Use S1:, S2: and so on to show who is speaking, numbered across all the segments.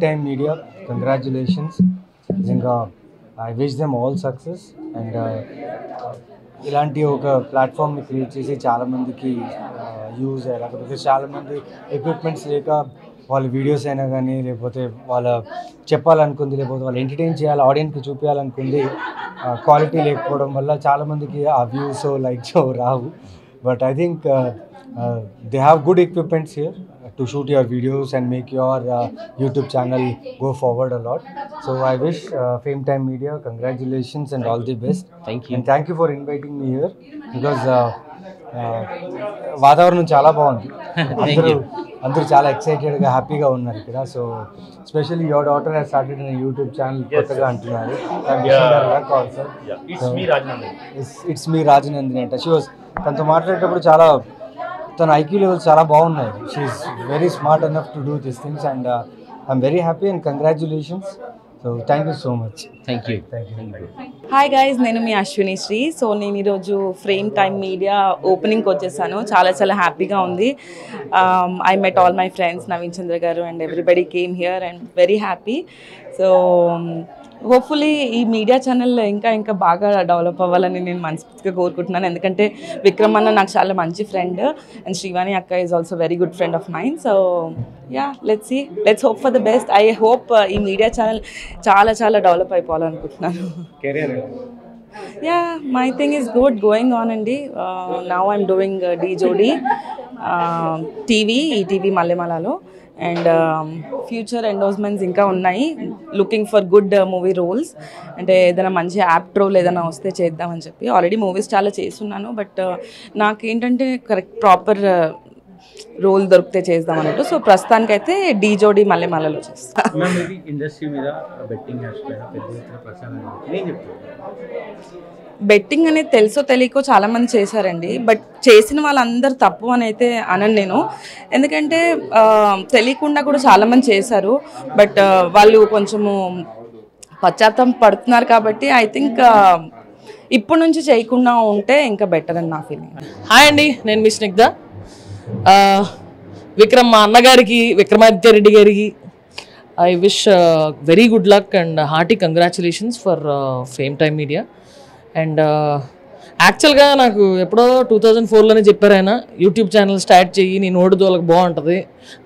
S1: Time Media, congratulations. I wish them all success and ఇలాంటి ఒక ప్లాట్ఫామ్ని create చేసి చాలామందికి యూజ్ అయ్యేలా, లేకపోతే చాలామంది ఎక్విప్మెంట్స్ లేక వాళ్ళ వీడియోస్ అయినా కానీ లేకపోతే వాళ్ళ చెప్పాలనుకుంది లేకపోతే వాళ్ళు ఎంటర్టైన్ చేయాలి ఆడియన్స్కి చూపించాలనుకుంది క్వాలిటీ లేకపోవడం వల్ల చాలామందికి ఆ views likes Rao. But I think they have good equipments here to shoot your videos and make your YouTube channel go forward a lot. So I wish Fame Time Media congratulations and all the best.
S2: Thank you.
S1: And thank you for inviting me here because వాతావరణం చాలా బాగుంది. అందరూ చాలా ఎక్సైటెడ్గా హ్యాపీగా ఉన్నారు ఇక్కడ. So specially your daughter has started in YouTube channel కొత్తగా అంటున్నారు. ఇట్స్ మీ రాజనందిని అంట. తనతో మాట్లాడేటప్పుడు చాలా తన ఐక్యూ లెవెల్స్ చాలా బాగున్నాయి. She is very smart enough to do this things and I'm very happy and congratulations. So thank you so much.
S2: Thank you.
S3: Hi guys, నేను మీ అశ్విని శ్రీ. సో నేను ఈరోజు ఫ్రేమ్ టైమ్ మీడియా ఓపెనింగ్కి వచ్చేసాను. చాలా హ్యాపీగా ఉంది. I met all my friends, Naveen Chandra garu and everybody came here and very happy. So hopefully ఈ media channel ఇంకా బాగా డెవలప్ అవ్వాలని నేను మనస్ఫూర్తిగా కోరుకుంటున్నాను. ఎందుకంటే విక్రమ్ అన్న నాకు చాలా మంచి ఫ్రెండ్ అండ్ శ్రీవాణి అక్క is also very good friend of mind. So yeah, let's hope for the best. I hope ఈ మీడియా ఛానల్ చాలా develop అయిపోవాలనుకుంటున్నాను. Yeah, my thing is good going on అండి. Now I'm doing డీజోడి TV, ETV మల్లెమలలో. And future endorsements ఇంకా ఉన్నాయి. Looking for good movie roles, అంటే ఏదైనా మంచి apt role ఏదైనా వస్తే చేద్దామని చెప్పి. ఆల్రెడీ మూవీస్ చాలా చేస్తున్నాను, బట్ నాకేంటంటే కరెక్ట్ ప్రాపర్ రోల్ దొరికితే చేద్దాం అన్నట్టు. సో ప్రస్తుతానికైతే డీజోడి మల్లెమలలో చేస్తాను. బెట్టింగ్ అనేది తెలుసో తెలియకో చాలామంది చేశారండి. బట్ చేసిన వాళ్ళందరూ తప్పు అని అయితే అనను నేను. ఎందుకంటే తెలియకుండా కూడా చాలామంది చేశారు. బట్ వాళ్ళు కొంచెము పశ్చాత్తాపం పడుతున్నారు కాబట్టి ఐ థింక్ ఇప్పటి నుంచి చేయకుండా ఉంటే ఇంకా బెటర్ అని నా ఫీలింగ్.
S4: హాయ్ అండి, నేను మీ స్నిగ్ధ. విక్రమ్ మా అన్నగారికి, విక్రమాదిత్య రెడ్డి గారికి I wish very good luck and hearty congratulations for fame time media. And యాక్చువల్గా నాకు ఎప్పుడో 2004లోనే చెప్పారు ఆయన, యూట్యూబ్ ఛానల్ స్టార్ట్ చెయ్యి, నీ నోటి దోలకు బాగుంటుంది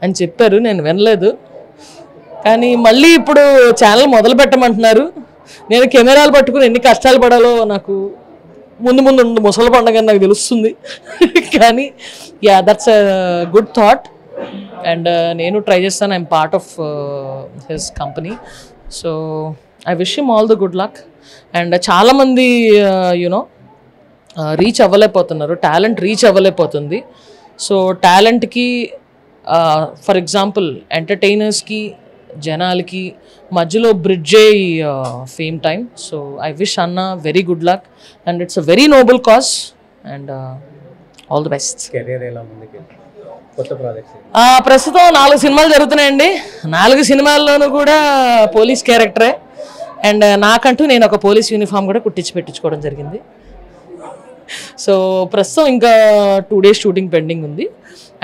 S4: అని చెప్పారు. నేను వినలేదు, కానీ మళ్ళీ ఇప్పుడు ఛానల్ మొదలు పెట్టమంటున్నారు. నేను కెమెరాలు పట్టుకుని ఎన్ని కష్టాలు పడాలో నాకు ముందు ముసలి పండుగ నాకు తెలుస్తుంది. కానీ yeah, that's a good thought and నేను ట్రై చేస్తాను. I'm part of his company. So I wish him all the good luck. And చాలామంది యూనో రీచ్ అవ్వలేకపోతున్నారు, టాలెంట్ రీచ్ అవ్వలేకపోతుంది. సో టాలెంట్కి ఫర్ ఎగ్జాంపుల్ ఎంటర్టైనర్స్కి, జనాలకి మధ్యలో బ్రిడ్జ్ అయ్యి fame time. So I wish అన్న very good luck and it's a very noble cause and all the best. ప్రస్తుతం 4 సినిమాలు జరుగుతున్నాయండి. 4 సినిమాల్లోనూ కూడా పోలీస్ క్యారెక్టరే. అండ్ నాకంటూ నేను ఒక పోలీస్ యూనిఫామ్ కూడా పెట్టించుకోవడం జరిగింది. సో ప్రస్తుతం ఇంకా 2 days షూటింగ్ పెండింగ్ ఉంది.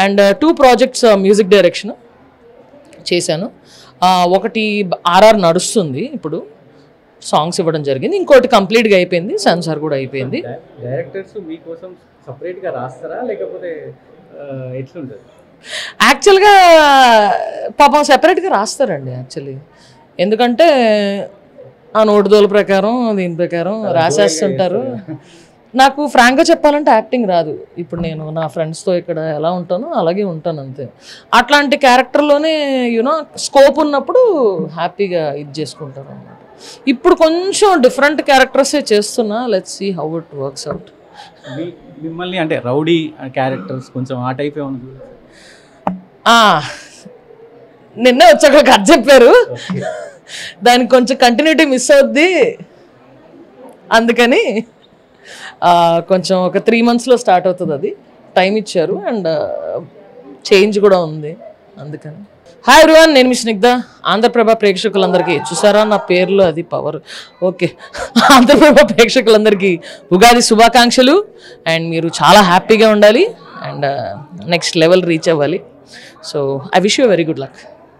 S4: అండ్ 2 projects మ్యూజిక్ డైరెక్షన్ చేశాను. ఒకటి RR నడుస్తుంది, ఇప్పుడు సాంగ్స్ ఇవ్వడం జరిగింది. ఇంకోటి కంప్లీట్గా అయిపోయింది, సెన్సార్ కూడా అయిపోయింది.
S2: డైరెక్టర్స్ మీకోసం సపరేట్గా రాస్తారా లేకపోతే ఎట్లుంటుంది?
S4: యాక్చువల్గా పాపం సెపరేట్గా రాస్తారండి యాక్చువల్లీ. ఎందుకంటే ఆ నోటుదోల ప్రకారం దీని ప్రకారం రాసేస్తుంటారు. నాకు ఫ్రాంక్గా చెప్పాలంటే యాక్టింగ్ రాదు. ఇప్పుడు నేను నా ఫ్రెండ్స్తో ఇక్కడ ఎలా ఉంటానో అలాగే ఉంటాను అంతే. అట్లాంటి క్యారెక్టర్లోనే యూనో స్కోప్ ఉన్నప్పుడు హ్యాపీగా ఇది చేసుకుంటాను అన్నమాట. ఇప్పుడు కొంచెం డిఫరెంట్ క్యారెక్టర్సే చేస్తున్నా. Let's see how it works out.
S2: మిమ్మల్ని అంటే రౌడీ క్యారెక్టర్స్ కొంచెం ఆ టైప్ ఏమన్నా?
S4: నిన్నే వచ్చాక కథ చెప్పారు, దానికి కొంచెం కంటిన్యూటీ మిస్ అవుద్ది. అందుకని కొంచెం ఒక 3 monthsలో స్టార్ట్ అవుతుంది. అది టైం ఇచ్చారు అండ్ చేంజ్ కూడా ఉంది అందుకని. హాయ్ ఎవ్రీవన్, నేను మీ స్నిగ్ధ. ఆంధ్రప్రభ ప్రేక్షకులందరికీ, చూసారా నా పేర్లో అది పవర్. ఓకే, ఆంధ్రప్రభ ప్రేక్షకులందరికీ ఉగాది శుభాకాంక్షలు. అండ్ మీరు చాలా హ్యాపీగా ఉండాలి అండ్ నెక్స్ట్ లెవెల్ రీచ్ అవ్వాలి. So I wish you very good luck.